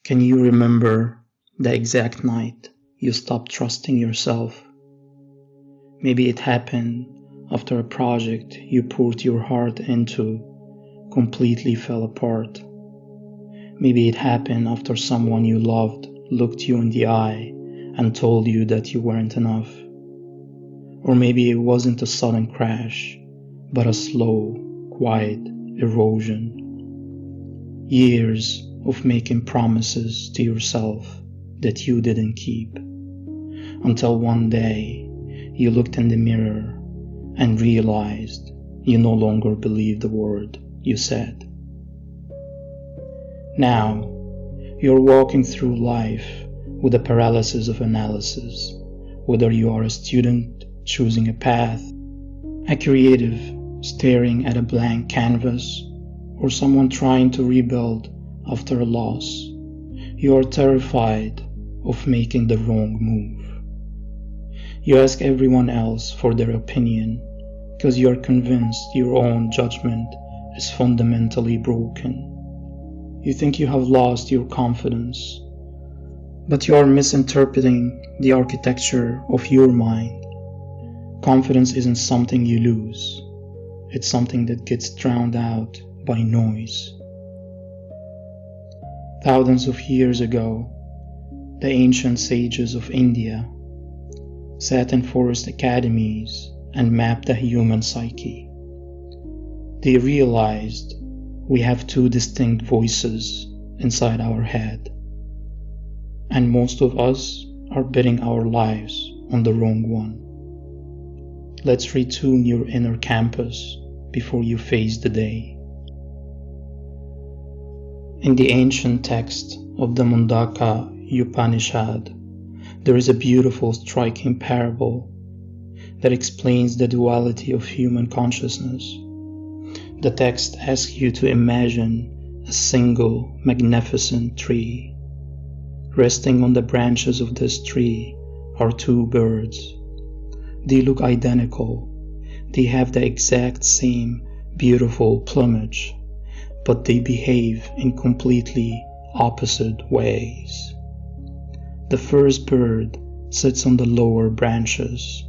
Can you remember the exact night you stopped trusting yourself? Maybe it happened after a project you poured your heart into completely fell apart. Maybe it happened after someone you loved looked you in the eye and told you that you weren't enough. Or maybe it wasn't a sudden crash, but a slow, quiet erosion. Years of making promises to yourself that you didn't keep, until one day you looked in the mirror and realized you no longer believed the word you said. Now, you're walking through life with a paralysis of analysis, whether you are a student choosing a path, a creative staring at a blank canvas, or someone trying to rebuild after a loss. You are terrified of making the wrong move. You ask everyone else for their opinion because you are convinced your own judgment is fundamentally broken. You think you have lost your confidence, but you are misinterpreting the architecture of your mind. Confidence isn't something you lose. It's something that gets drowned out by noise. Thousands of years ago, the ancient sages of India sat in forest academies and mapped the human psyche. They realized we have two distinct voices inside our head, and most of us are betting our lives on the wrong one. Let's retune your inner campus before you face the day. In the ancient text of the Mundaka Upanishad, there is a beautiful, striking parable that explains the duality of human consciousness. The text asks you to imagine a single, magnificent tree. Resting on the branches of this tree are two birds. They look identical. They have the exact same beautiful plumage, but they behave in completely opposite ways. The first bird sits on the lower branches.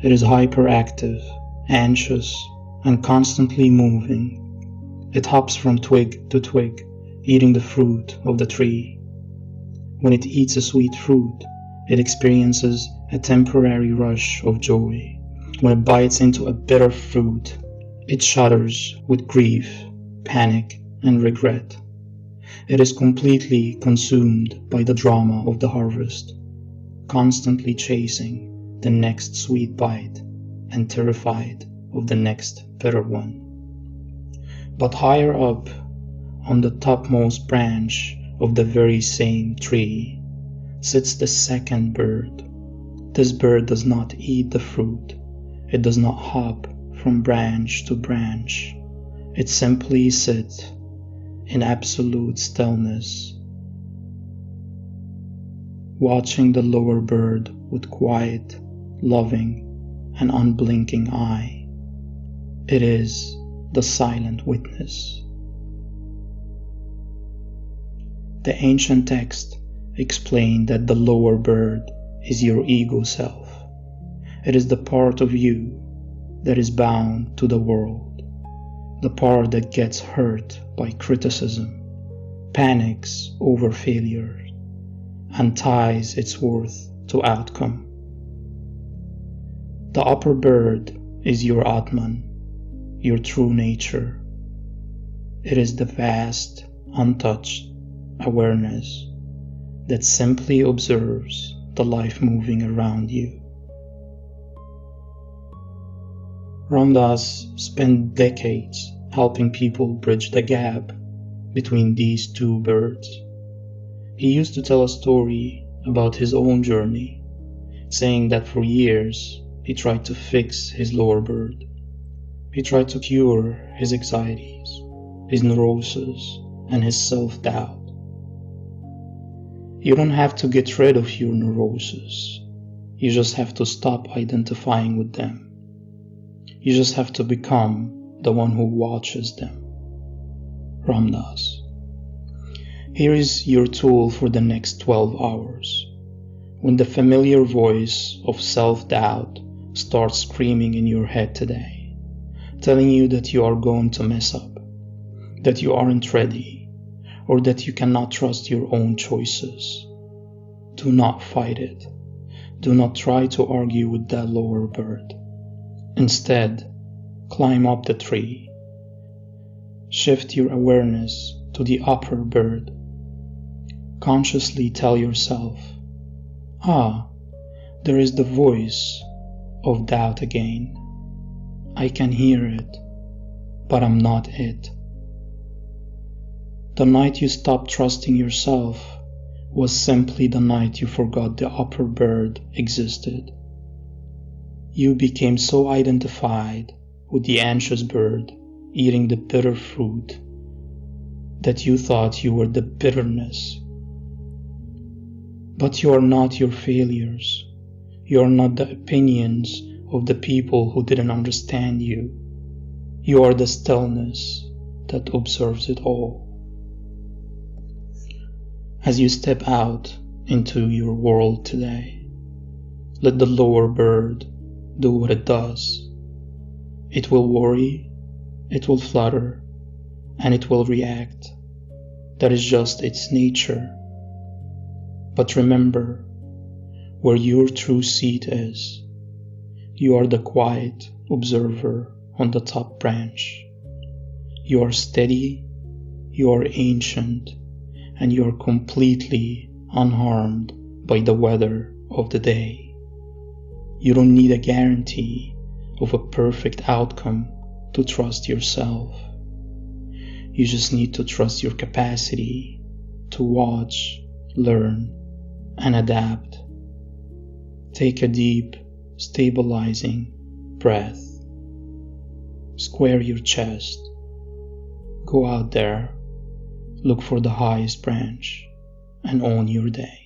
It is hyperactive, anxious, and constantly moving. It hops from twig to twig, eating the fruit of the tree. When it eats a sweet fruit, it experiences a temporary rush of joy. When it bites into a bitter fruit, it shudders with grief, panic, and regret. It is completely consumed by the drama of the harvest, constantly chasing the next sweet bite and terrified of the next bitter one. But higher up, on the topmost branch of the very same tree, sits the second bird. This bird does not eat the fruit. It does not hop from branch to branch. It simply sits in absolute stillness, watching the lower bird with quiet, loving, and unblinking eye. It is the silent witness. The ancient text explained that the lower bird is your ego self. It is the part of you that is bound to the world. The part that gets hurt by criticism, panics over failure, and ties its worth to outcome. The upper bird is your Atman, your true nature. It is the vast, untouched awareness that simply observes the life moving around you. Ram Dass spent decades helping people bridge the gap between these two birds. He used to tell a story about his own journey, saying that for years he tried to fix his lower bird. He tried to cure his anxieties, his neuroses, and his self-doubt. You don't have to get rid of your neuroses. You just have to stop identifying with them. You just have to become the one who watches them. Ram Dass. Here is your tool for the next 12 hours. When the familiar voice of self-doubt starts screaming in your head today, telling you that you are going to mess up, that you aren't ready, or that you cannot trust your own choices, do not fight it. Do not try to argue with that lower bird. Instead, climb up the tree. Shift your awareness to the upper bird. Consciously tell yourself, there is the voice of doubt again. I can hear it, but I'm not it. The night you stopped trusting yourself was simply the night you forgot the upper bird existed. You became so identified with the anxious bird eating the bitter fruit that you thought you were the bitterness. But you are not your failures. You are not the opinions of the people who didn't understand you. You are the stillness that observes it all. As you step out into your world today, let the lower bird do what it does. It will worry, it will flutter, and it will react. That is just its nature. But remember where your true seat is. You are the quiet observer on the top branch. You are steady, you are ancient, and you are completely unharmed by the weather of the day. You don't need a guarantee of a perfect outcome to trust yourself. You just need to trust your capacity to watch, learn, and adapt. Take a deep, stabilizing breath. Square your chest. Go out there, look for the highest branch, and own your day.